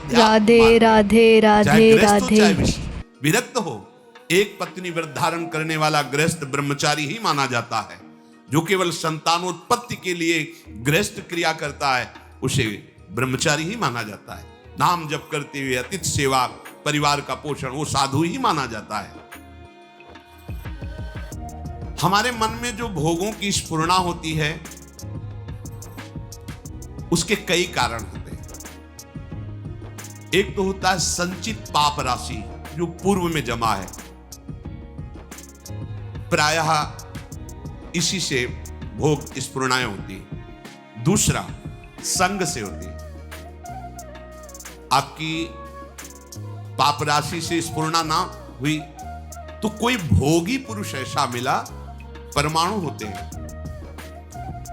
राधे राधे राधे राधे। विरक्त हो। एक पत्नी व्रत धारण करने वाला गृहस्थ ब्रह्मचारी ही माना जाता है। जो केवल संतानोत्पत्ति के लिए गृहस्थ क्रिया करता है उसे ब्रह्मचारी ही माना जाता है। नाम जप करते हुए अतिथि सेवा, परिवार का पोषण, वो साधु ही माना जाता है। हमारे मन में जो भोगों की स्फुरणा होती है उसके कई कारण होते हैं। एक तो होता है संचित पाप राशि जो पूर्व में जमा है, प्रायः इसी से भोग स्फुरणाएं होती है। दूसरा संग से होती है। आपकी पाप राशि से स्फुरणा ना हुई तो कोई भोगी पुरुष ऐसा मिला, परमाणु होते हैं।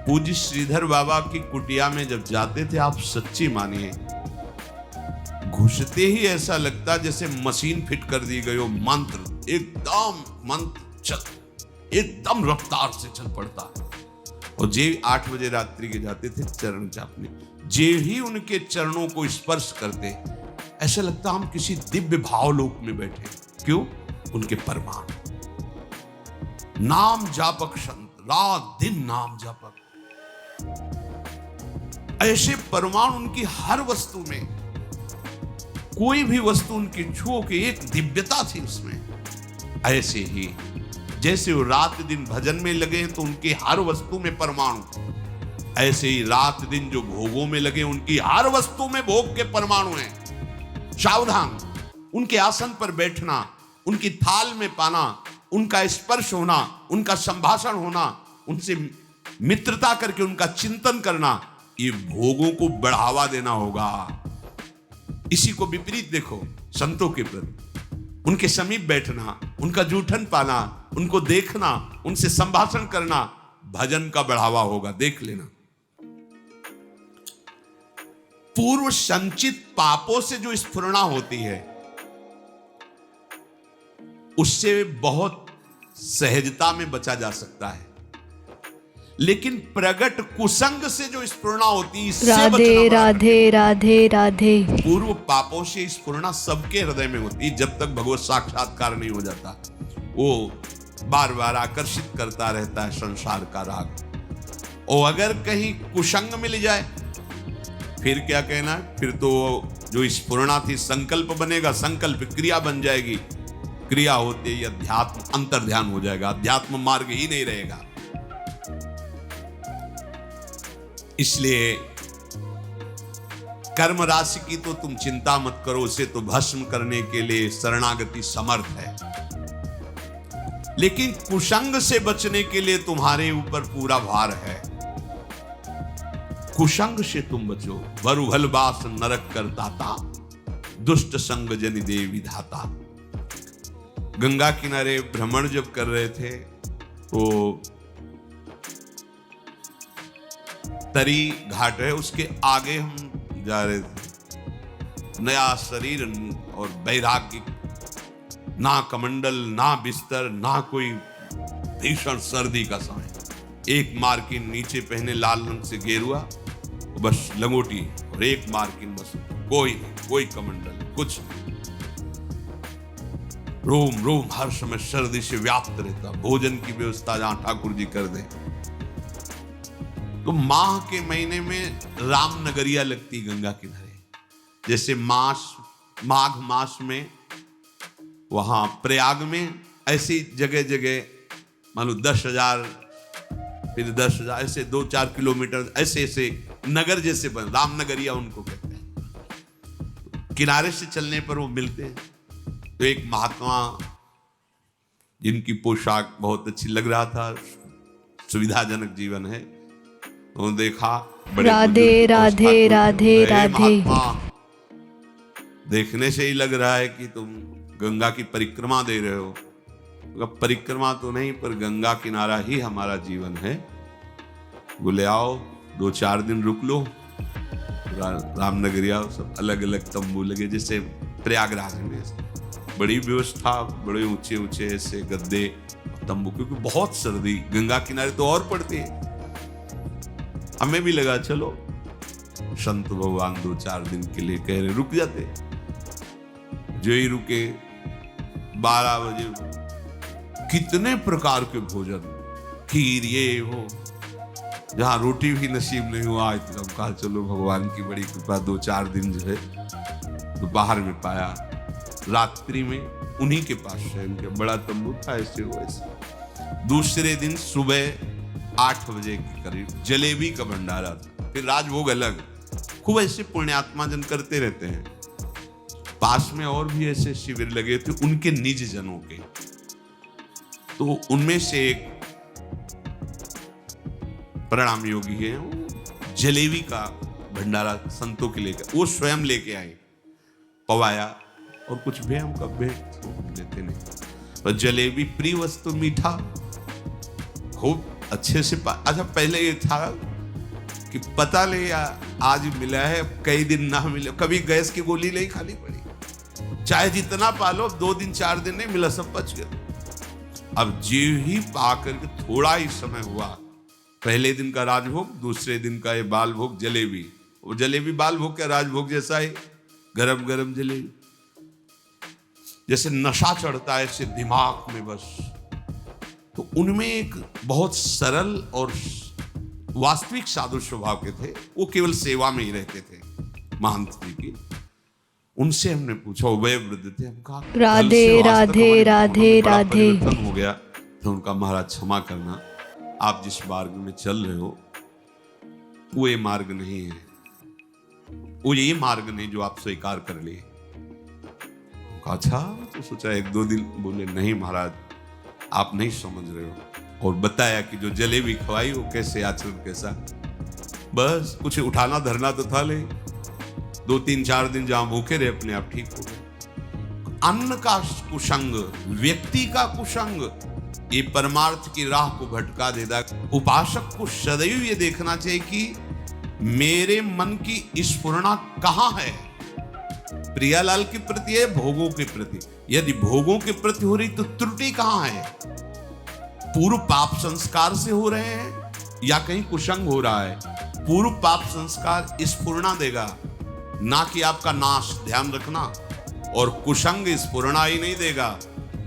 पूज्य श्रीधर बाबा की कुटिया में जब जाते थे आप सच्ची मानिए, घुसते ही ऐसा लगता जैसे मशीन फिट कर दी गई हो। मंत्र एकदम रफ्तार से चल पड़ता है। और जे 8 बजे रात्रि के जाते थे चरण चापने, जे ही उनके चरणों को स्पर्श करते ऐसा लगता हम किसी दिव्य भावलोक में बैठे। क्यों? उनके परमाणु नाम जापक संत, रात दिन नाम जापक, ऐसे परमाणु उनकी हर वस्तु में, कोई भी वस्तु उनकी छुओ के एक दिव्यता थी उसमें। ऐसे ही जैसे वो रात दिन भजन में लगे तो उनकी हर वस्तु में परमाणु, ऐसे ही रात दिन जो भोगों में लगे उनकी हर वस्तु में भोग के परमाणु हैं। सावधान, उनके आसन पर बैठना, उनकी थाल में पाना, उनका स्पर्श होना, उनका संभाषण होना, उनसे मित्रता करके उनका चिंतन करना, ये भोगों को बढ़ावा देना होगा। इसी को विपरीत देखो संतों के प्रति, उनके समीप बैठना, उनका जूठन पाना, उनको देखना, उनसे संभाषण करना भजन का बढ़ावा होगा। देख लेना। पूर्व संचित पापों से जो स्फुरणा होती है उससे बहुत सहजता में बचा जा सकता है, लेकिन प्रगट कुसंग से जो स्फुरणा होती है इससे राधे राधे राधे राधे। पूर्व पापों से स्फुरणा सबके हृदय में होती है जब तक भगवत साक्षात्कार नहीं हो जाता। वो बार बार आकर्षित करता रहता है संसार का राग। और अगर कहीं कुसंग मिल जाए फिर क्या कहना, फिर तो जो स्फुरणा थी संकल्प बनेगा, संकल्प क्रिया बन जाएगी, क्रिया होते ही अध्यात्म अंतर्ध्यान हो जाएगा, अध्यात्म मार्ग ही नहीं रहेगा। इसलिए कर्म राशि की तो तुम चिंता मत करो, उसे तो भस्म करने के लिए शरणागति समर्थ है। लेकिन कुसंग से बचने के लिए तुम्हारे ऊपर पूरा भार है। कुसंग से तुम बचो। बरुहल बास नरक करताता, दुष्ट संग जनि दे विधाता। गंगा किनारे भ्रमण जब कर रहे थे तो तरी घाट है, उसके आगे हम जा रहे थे। नया शरीर और वैराग्य, ना कमंडल, ना बिस्तर, ना कोई भीषण सर्दी का समय। एक मार्किन नीचे पहने लाल रंग से गेरुआ, बस लंगोटी, और एक मार्किन बस, कोई नहीं, कोई कमंडल, कुछ नहीं। रोम रोम हर समय सर्दी से व्याप्त रहता। भोजन की व्यवस्था जहां ठाकुर जी कर दे। तो माह के महीने में रामनगरिया लगती गंगा किनारे। जैसे माघ मास में वहां प्रयाग में, ऐसी जगह जगह मान लो 10,000 फिर 10,000 ऐसे 2-4 किलोमीटर ऐसे ऐसे नगर जैसे बन, रामनगरिया उनको कहते हैं। किनारे से चलने पर वो मिलते हैं। तो एक महात्मा जिनकी पोशाक बहुत अच्छी लग रहा था, सुविधाजनक जीवन है, तो देखा बड़े राधे राधे राधे राधे। देखने से ही लग रहा है कि तुम गंगा की परिक्रमा दे रहे हो। परिक्रमा तो नहीं, पर गंगा किनारा ही हमारा जीवन है। बोले आओ 2-4 दिन रुक लो। रामनगरिया सब अलग अलग तंबू लगे, जैसे प्रयागराज में बड़ी व्यवस्था, बड़े ऊंचे ऊंचे ऐसे गद्दे तंबू, क्योंकि बहुत सर्दी गंगा किनारे तो और पड़ती है। हमें भी लगा चलो संत भगवान 2-4 दिन के लिए कह रहे रुक जाते, जो ही रुके 12 बजे कितने प्रकार के भोजन, खीर ये हो, जहां रोटी भी नसीब नहीं हुआ तो हम कहा चलो भगवान की बड़ी कृपा 2-4 दिन जो है दोपहर में पाया। रात्रि में उन्हीं के पास शयन किया, बड़ा तंबू था ऐसे वैसे। दूसरे दिन सुबह 8 बजे के करीब जलेबी का भंडारा था, फिर राजभोग अलग। खूब ऐसे पुण्यात्मा जन करते रहते हैं। पास में और भी ऐसे शिविर लगे थे उनके निज जनों के, तो उनमें से एक प्रणाम योगी है, जलेबी का भंडारा संतों के लेकर वो स्वयं लेके आए, पवाया और कुछ भी हम कब लेते नहीं। और जलेबी प्रिय वस्तु, मीठा खूब अच्छे से अच्छा पहले ये था कि पता ले आज मिला है, कई दिन ना मिले, कभी गैस की गोली नहीं खानी पड़ी, चाहे जितना पालो 2 दिन 4 दिन नहीं मिला, सब बच गया। अब जीव ही पा करके थोड़ा ही समय हुआ, पहले दिन का राजभोग, दूसरे दिन का ये बाल भोग जलेबी, वो जलेबी बाल भोग का राजभोग जैसा ही गरम गरम जलेबी, जैसे नशा चढ़ता है ऐसे दिमाग में बस। तो उनमें एक बहुत सरल और वास्तविक साधु स्वभाव के थे, वो केवल सेवा में ही रहते थे महंत जी की। उनसे हमने पूछा, वह वृद्ध थे, हम कहा राधे राधे राधे राधे हो गया। तो उनका महाराज क्षमा करना, आप जिस मार्ग में चल रहे हो वो ये मार्ग नहीं है, वो ये मार्ग नहीं जो आप स्वीकार कर लिए। अच्छा, तो सोचा 1-2 दिन, बोले नहीं महाराज आप नहीं समझ रहे हो, और बताया कि जो जलेबी खवाई वो कैसे आचरण कैसा, बस कुछ उठाना धरना तो था ले, 2-3-4 दिन जहां भूखे रहे अपने आप ठीक हो गए। अन्न का कुसंग, व्यक्ति का कुसंग ये परमार्थ की राह को भटका देता। उपासक को सदैव ये देखना चाहिए कि मेरे मन की स्फुरना कहां है, प्रियालाल के प्रति है, भोगों के प्रति। यदि भोगों के प्रति हो रही तो त्रुटि कहां है, पूर्व पाप संस्कार से हो रहे हैं या कहीं कुसंग हो रहा है। पूर्व पाप संस्कार स्फुरना देगा, ना कि आपका नाश, ध्यान रखना, और कुसंग स्फुरना ही नहीं देगा,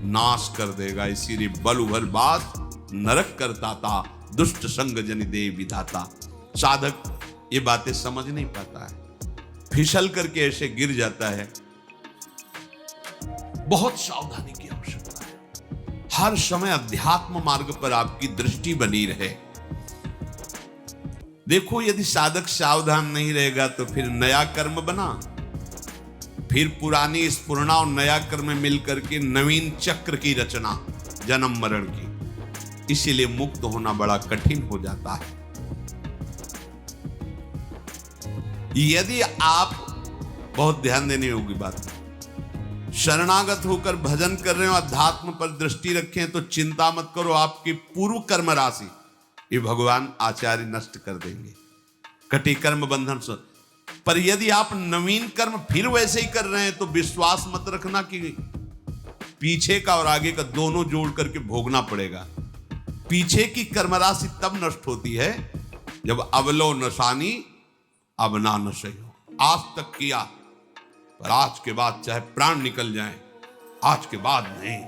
नाश कर देगा। इसीलिए बल उभर बास नरक करता था, दुष्ट संग जनि दे विधाता। साधक ये बातें समझ नहीं पाता है, फिसल करके ऐसे गिर जाता है। बहुत सावधानी की आवश्यकता है, हर समय अध्यात्म मार्ग पर आपकी दृष्टि बनी रहे। देखो यदि साधक सावधान नहीं रहेगा तो फिर नया कर्म बना, फिर पुरानी स्फुरना और नया कर्म मिलकर के नवीन चक्र की रचना, जन्म मरण की। इसीलिए मुक्त होना बड़ा कठिन हो जाता है। यदि आप, बहुत ध्यान देने योग्य बात, शरणागत होकर भजन कर रहे हो, अध्यात्म पर दृष्टि रखें, तो चिंता मत करो, आपकी पूर्व कर्म राशि ये भगवान आचार्य नष्ट कर देंगे, कटी कर्म बंधन से। पर यदि आप नवीन कर्म फिर वैसे ही कर रहे हैं तो विश्वास मत रखना कि पीछे का और आगे का दोनों जोड़ करके भोगना पड़ेगा। पीछे की कर्म राशि तब नष्ट होती है जब अवलो नशानी अब ना नशे हो। आज तक किया, पर आज के बाद चाहे प्राण निकल जाए, आज के बाद नहीं।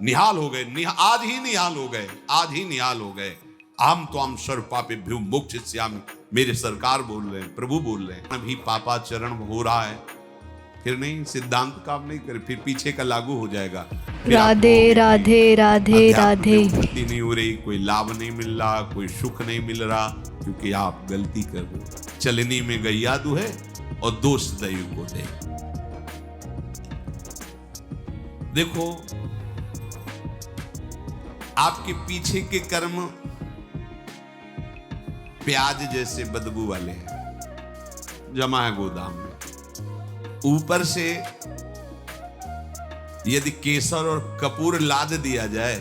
निहाल हो गए, आज ही निहाल हो गए, आज ही निहाल हो गए। हम तो हम सर्व पापेभ्यो मोक्षयिष्यामि, मेरे सरकार बोल रहे हैं, प्रभु बोल रहे हैं। अभी पापाचरण हो रहा है, फिर नहीं, सिद्धांत काम नहीं करे, फिर पीछे का लागू हो जाएगा। राधे राधे राधे राधे। उन्नति नहीं हो रही, कोई लाभ नहीं मिल रहा, कोई सुख नहीं मिल रहा, क्योंकि आप गलती कर रहे हो। चलनी में गैया दुहे और दोष दैव को दे। देखो आपके पीछे के कर्म प्याज जैसे बदबू वाले हैं, जमा है गोदाम में। ऊपर से यदि केसर और कपूर लाद दिया जाए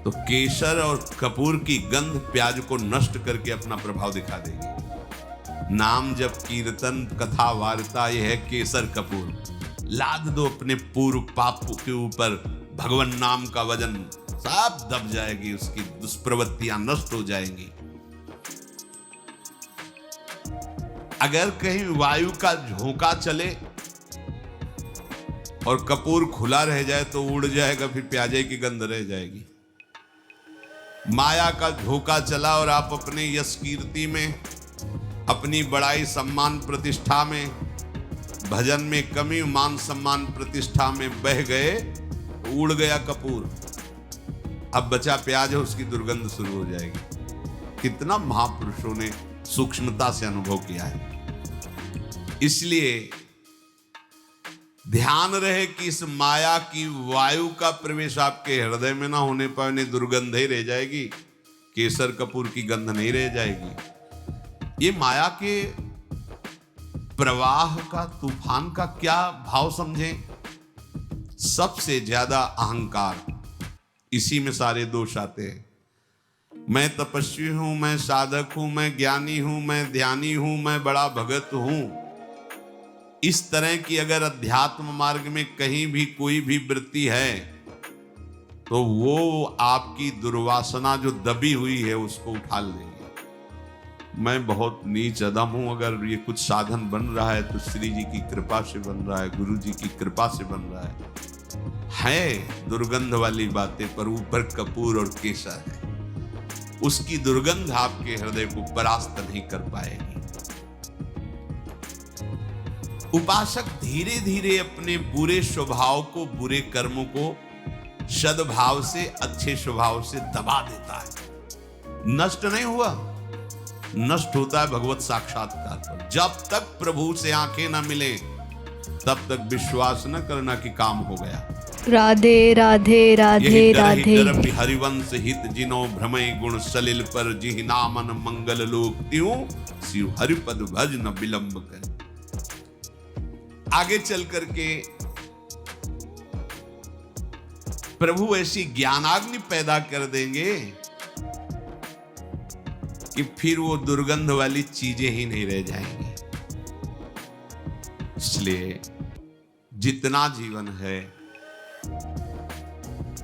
तो केसर और कपूर की गंध प्याज को नष्ट करके अपना प्रभाव दिखा देगी। नाम जब कीर्तन कथा वार्ता यह है केसर कपूर। लाद दो अपने पूर्व पाप के ऊपर, भगवान नाम का वजन सब दब जाएगी, उसकी दुष्प्रवृत्तियां नष्ट हो जाएंगी। अगर कहीं वायु का झोंका चले और कपूर खुला रह जाए तो उड़ जाएगा, फिर प्याजे की गंध रह जाएगी। माया का झोंका चला और आप अपने यश कीर्ति में, अपनी बड़ाई सम्मान प्रतिष्ठा में, भजन में कमी, मान सम्मान प्रतिष्ठा में बह गए, उड़ गया कपूर। अब बचा प्याज है, उसकी दुर्गंध शुरू हो जाएगी। कितना महापुरुषों ने सूक्ष्मता से अनुभव किया है। इसलिए ध्यान रहे कि इस माया की वायु का प्रवेश आपके हृदय में ना होने पर नहीं दुर्गंध ही रह जाएगी, केसर कपूर की गंध नहीं रह जाएगी। ये माया के प्रवाह का, तूफान का क्या भाव समझें? सबसे ज्यादा अहंकार, इसी में सारे दोष आते हैं। मैं तपस्वी हूं, मैं साधक हूं, मैं ज्ञानी हूं, मैं ध्यानी हूं, मैं बड़ा भगत हूं। इस तरह की अगर अध्यात्म मार्ग में कहीं भी कोई भी वृत्ति है तो वो आपकी दुर्वासना जो दबी हुई है उसको उठा लेगी। मैं बहुत नीच अदम हूं, अगर ये कुछ साधन बन रहा है तो श्री जी की कृपा से बन रहा है, गुरु जी की कृपा से बन रहा है दुर्गंध वाली बातें, पर ऊपर कपूर और केसर है। उसकी दुर्गंध आपके हृदय को परास्त नहीं कर पाएगी। उपासक धीरे धीरे अपने बुरे स्वभाव को, बुरे कर्मों को सद्भाव से, अच्छे स्वभाव से दबा देता है। नष्ट नहीं हुआ, नष्ट होता है भगवत साक्षात्कार पर। जब तक प्रभु से आंखें न मिले तब तक विश्वास न करना कि काम हो गया। राधे राधे राधे राधे। हरिवंश हित जिनो भ्रमय गुण सलिल पर, जिहि नामन मंगल लोक त्यों, शिव हरिपद भज न विलंब कर। आगे चल करके प्रभु ऐसी ज्ञानाग्नि पैदा कर देंगे कि फिर वो दुर्गंध वाली चीजें ही नहीं रह जाएंगी। इसलिए जितना जीवन है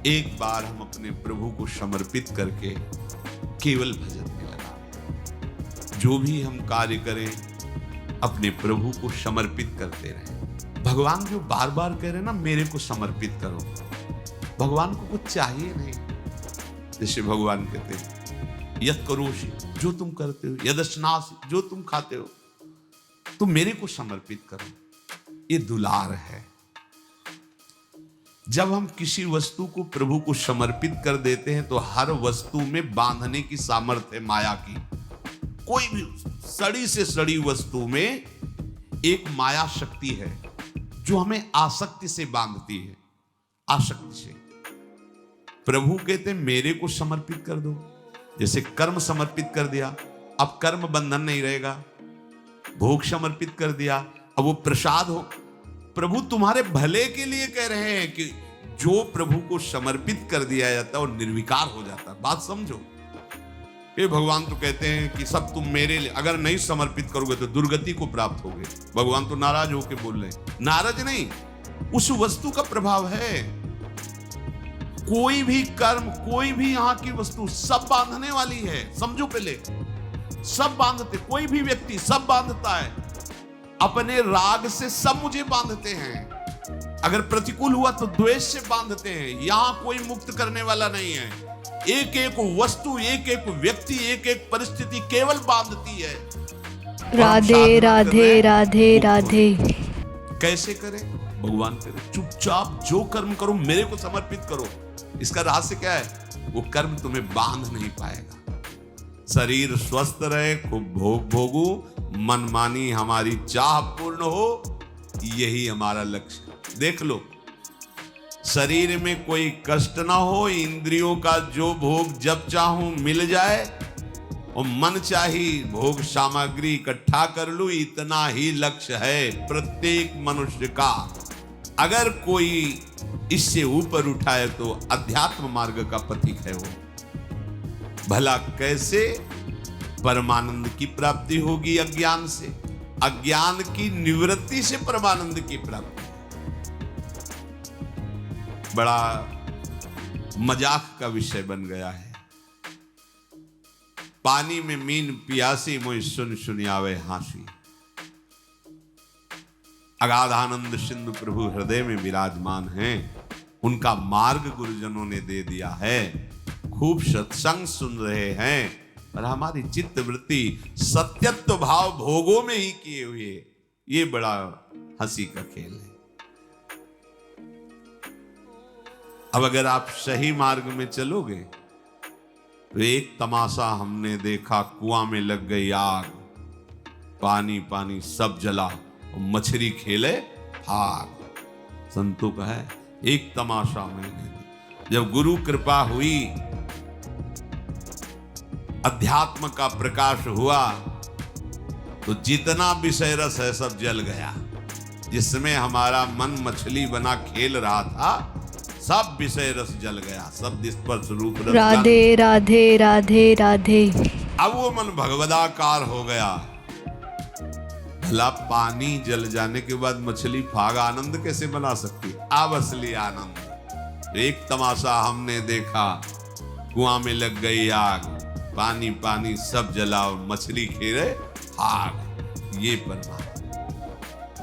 एक बार हम अपने प्रभु को समर्पित करके केवल भजन में लगा। जो भी हम कार्य करें अपने प्रभु को समर्पित करते रहें। भगवान जो बार बार कह रहे हैं ना, मेरे को समर्पित करो, भगवान को कुछ चाहिए नहीं। जैसे भगवान कहते हैं यत् करोषि, जो तुम करते हो, यदश्नासि, जो तुम खाते हो, तुम मेरे को समर्पित करो। ये दुलार है। जब हम किसी वस्तु को प्रभु को समर्पित कर देते हैं तो हर वस्तु में बांधने की सामर्थ्य माया की। कोई भी सड़ी से सड़ी वस्तु में एक माया शक्ति है जो हमें आसक्ति से बांधती है, आसक्ति से। प्रभु कहते हैं मेरे को समर्पित कर दो। जैसे कर्म समर्पित कर दिया, अब कर्म बंधन नहीं रहेगा। भोग समर्पित कर दिया, अब वो प्रसाद हो। प्रभु तुम्हारे भले के लिए कह रहे हैं कि जो प्रभु को समर्पित कर दिया जाता है वो निर्विकार हो जाता है। बात समझो। ये भगवान तो कहते हैं कि सब तुम मेरे लिए, अगर नहीं समर्पित करोगे तो दुर्गति को प्राप्त होगे। भगवान तो नाराज होके बोल रहे हैं। नाराज नहीं, उस वस्तु का प्रभाव है। कोई भी कर्म, कोई भी यहाँ की वस्तु सब बांधने वाली है। समझो पहले, सब बांधते, कोई भी व्यक्ति सब बांधता है। अपने राग से सब मुझे बांधते हैं। अगर प्रतिकूल हुआ तो द्वेष से बांधते हैं। यहां कोई मुक्त करने वाला नहीं है। एक एक वस्तु, एक एक व्यक्ति, एक एक परिस्थिति केवल बांधती है। राधे राधे राधे राधे। कैसे करें? भगवान करे चुपचाप जो कर्म करो मेरे को समर्पित करो। इसका रहस्य क्या है? वो कर्म तुम्हें बांध नहीं पाएगा। शरीर स्वस्थ रहे, खूब भोग भोगू, मनमानी हमारी चाह पूर्ण हो, यही हमारा लक्ष्य। देख लो, शरीर में कोई कष्ट ना हो, इंद्रियों का जो भोग जब चाहूं मिल जाए और मन चाही भोग सामग्री इकट्ठा कर लूं, इतना ही लक्ष्य है प्रत्येक मनुष्य का। अगर कोई इससे ऊपर उठाए तो अध्यात्म मार्ग का पथिक है वो। भला कैसे परमानंद की प्राप्ति होगी? अज्ञान से। अज्ञान की निवृत्ति से परमानंद की प्राप्ति। बड़ा मजाक का विषय बन गया है। पानी में मीन पियासी, मोहि सुन सुनियावे हांसी। अगाधानंद सिंधु प्रभु हृदय में विराजमान हैं, उनका मार्ग गुरुजनों ने दे दिया है, खूब सत्संग सुन रहे हैं, और हमारी चित्त वृत्ति सत्यत्व भाव भोगों में ही किए हुए, ये बड़ा हंसी का खेल है। अब अगर आप सही मार्ग में चलोगे तो एक तमाशा हमने देखा, कुआं में लग गई आग, पानी पानी सब जला और मछली खेले भाग। संतों का है एक तमाशा मैंने, जब गुरु कृपा हुई, अध्यात्म का प्रकाश हुआ, तो जितना विषय रस है सब जल गया। जिसमें हमारा मन मछली बना खेल रहा था, सब विषय रस जल गया, सब स्पर्श रूप रस। राधे राधे राधे राधे। अब वो मन भगवदाकार हो गया। भला पानी जल जाने के बाद मछली फाग आनंद कैसे बना सकती? अब असली आनंद। एक तमाशा हमने देखा, कुआं में लग गई आग, पानी पानी सब जला और मछली खेले भाग। ये परमानंद।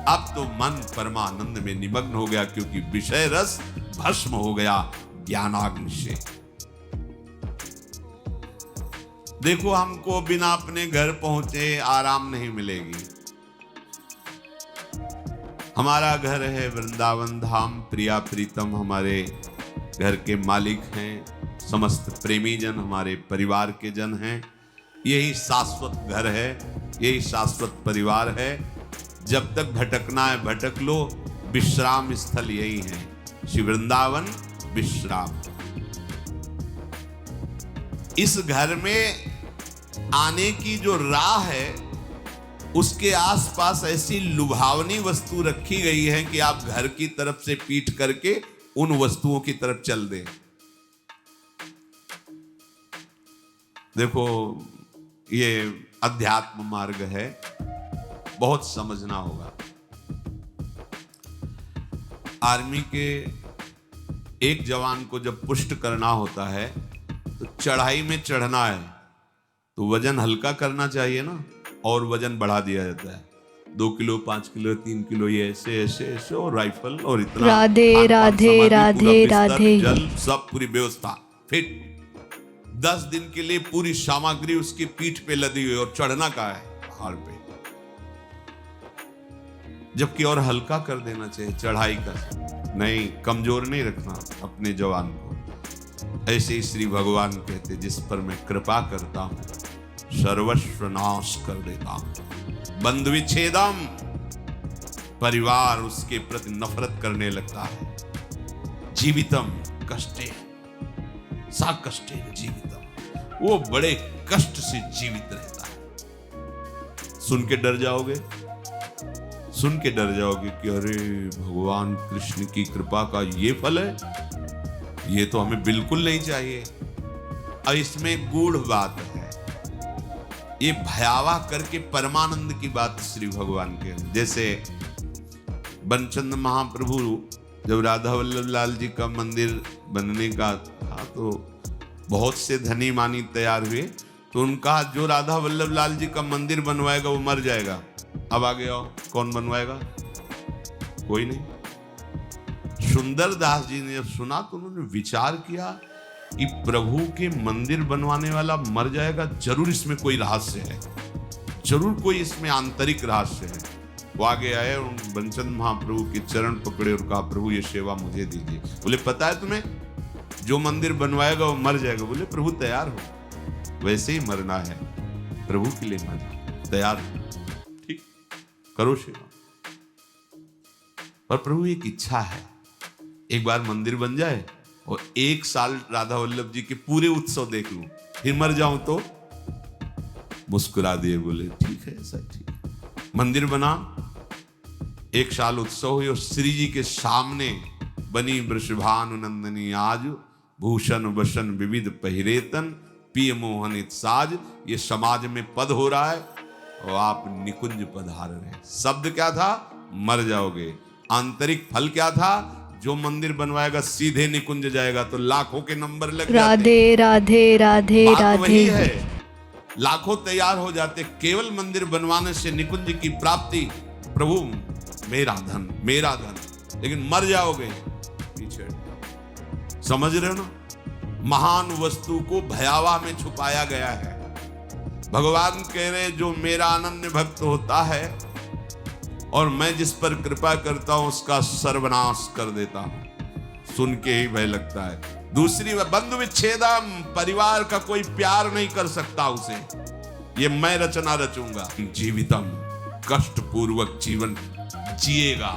अब तो मन परमानंद में निमग्न हो गया, क्योंकि विषय रस भस्म हो गया ज्ञानाग्नि से। देखो, हमको बिना अपने घर पहुंचे आराम नहीं मिलेगी। हमारा घर है वृंदावन धाम, प्रिया प्रीतम हमारे घर के मालिक हैं, समस्त प्रेमी जन हमारे परिवार के जन हैं। यही शाश्वत घर है, यही शाश्वत परिवार है। जब तक भटकना है भटक लो, विश्राम स्थल यही है, श्री वृंदावन विश्राम। इस घर में आने की जो राह है, उसके आसपास ऐसी लुभावनी वस्तु रखी गई है कि आप घर की तरफ से पीठ करके उन वस्तुओं की तरफ चल दें। देखो, ये अध्यात्म मार्ग है, बहुत समझना होगा। आर्मी के एक जवान को जब पुष्ट करना होता है, तो चढ़ाई में चढ़ना है तो वजन हल्का करना चाहिए ना, और वजन बढ़ा दिया जाता है। 2 किलो 5 किलो 3 किलो, ये ऐसे ऐसे ऐसे, और राइफल और इतना। राधे राधे राधे राधे। जल सब पूरी व्यवस्था फिट। 10 दिन के लिए पूरी सामग्री उसकी पीठ पे लदी हुई, और चढ़ना का है पहाड़ पे। जबकि और हल्का कर देना चाहिए चढ़ाई का, नहीं, कमजोर नहीं रखना अपने जवान को। ऐसे ही श्री भगवान कहते, जिस पर मैं कृपा करता हूं सर्वस्व नाश कर देता हूं। बंधु विच्छेदम, परिवार उसके प्रति नफरत करने लगता है। जीवितम कष्टे सा कष्टे जीवितम, वो बड़े कष्ट से जीवित रहता है। सुन के डर जाओगे, सुन के डर जाओगे कि अरे भगवान कृष्ण की कृपा का ये फल है, ये तो हमें बिल्कुल नहीं चाहिए। और इसमें गूढ़ बात है, ये भयावह करके परमानंद की बात श्री भगवान के। जैसे बनचंद महाप्रभु जब राधा वल्लभ लाल जी का मंदिर बनने का था, तो बहुत से धनी मानी तैयार हुए, तो उनका जो राधा वल्लभ लाल जी का मंदिर बनवाएगा वो मर जाएगा। अब आगे आओ, कौन बनवाएगा? कोई नहीं। सुंदर दास जी ने जब सुना तो उन्होंने विचार किया कि प्रभु के मंदिर बनवाने वाला मर जाएगा, जरूर इसमें कोई रहस्य है, जरूर कोई इसमें आंतरिक रहस्य है। वो आगे आए और बनचंद महाप्रभु के चरण पकड़े और कहा, प्रभु ये सेवा मुझे दीजिए। बोले, पता है तुम्हें, जो मंदिर बनवाएगा वो मर जाएगा। बोले, प्रभु तैयार हो, वैसे ही मरना है, प्रभु के लिए मरना, तैयार हो, ठीक, करो सेवा। पर प्रभु एक इच्छा है, एक बार मंदिर बन जाए और 1 साल राधा वल्लभ जी के पूरे उत्सव देख लूं, फिर मर जाऊं तो। मुस्कुरा दिए, बोले ठीक है, ऐसा ठीक। मंदिर बना, 1 साल उत्सव हुई, और श्री जी के सामने बनी वृषभानु नंदनी आज, भूषण वसन विविध पहिरेतन, पिय मोहनित साज। ये समाज में पद हो रहा है और आप निकुंज पधार रहे हैं। शब्द क्या था? मर जाओगे। आंतरिक फल क्या था? जो मंदिर बनवाएगा सीधे निकुंज जाएगा, तो लाखों के नंबर लग जाते। राधे राधे राधे बात वही राधे। है, लाखों तैयार हो जाते, केवल मंदिर बनवाने से निकुंज की प्राप्ति। प्रभु मेरा धन, मेरा धन, लेकिन मर जाओगे पीछे हट जाओ। समझ रहे हो ना? महान वस्तु को भयावह में छुपाया गया है। भगवान कह रहे जो मेरा अनन्य भक्त होता है और मैं जिस पर कृपा करता हूं उसका सर्वनाश कर देता हूं। सुन के ही भय लगता है। दूसरी बंधु विच्छेदम, परिवार का कोई प्यार नहीं कर सकता उसे, ये मैं रचना रचूंगा। जीवितम, कष्ट पूर्वक जीवन जिएगा,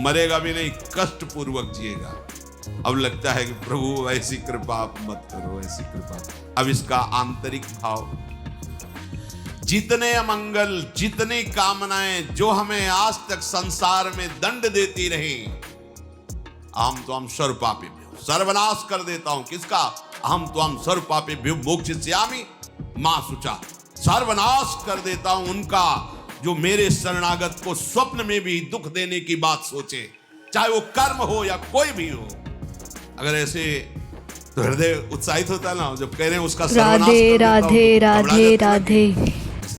मरेगा भी नहीं, कष्ट पूर्वक जिएगा। अब लगता है कि प्रभु ऐसी कृपा आप मत करो, ऐसी कृपा। अब इसका आंतरिक भाव, जितने अमंगल, जितनी कामनाएं जो हमें आज तक संसार में दंड देती रही, हम तो हम सर्वपापी सर्वनाश कर देता हूं। किसका? हम तो हम सर्वपापी मोक्षयिष्यामि मां शुचा, सर्वनाश कर देता हूं उनका जो मेरे शरणागत को स्वप्न में भी दुख देने की बात सोचे, चाहे वो कर्म हो या कोई भी हो। अगर ऐसे तो हृदय उत्साहित होता है ना, जब कह रहे हैं उसका सर्वनाश कर राधे देता हूं, राधे तो घबरा राधे जाते हैं। राधे।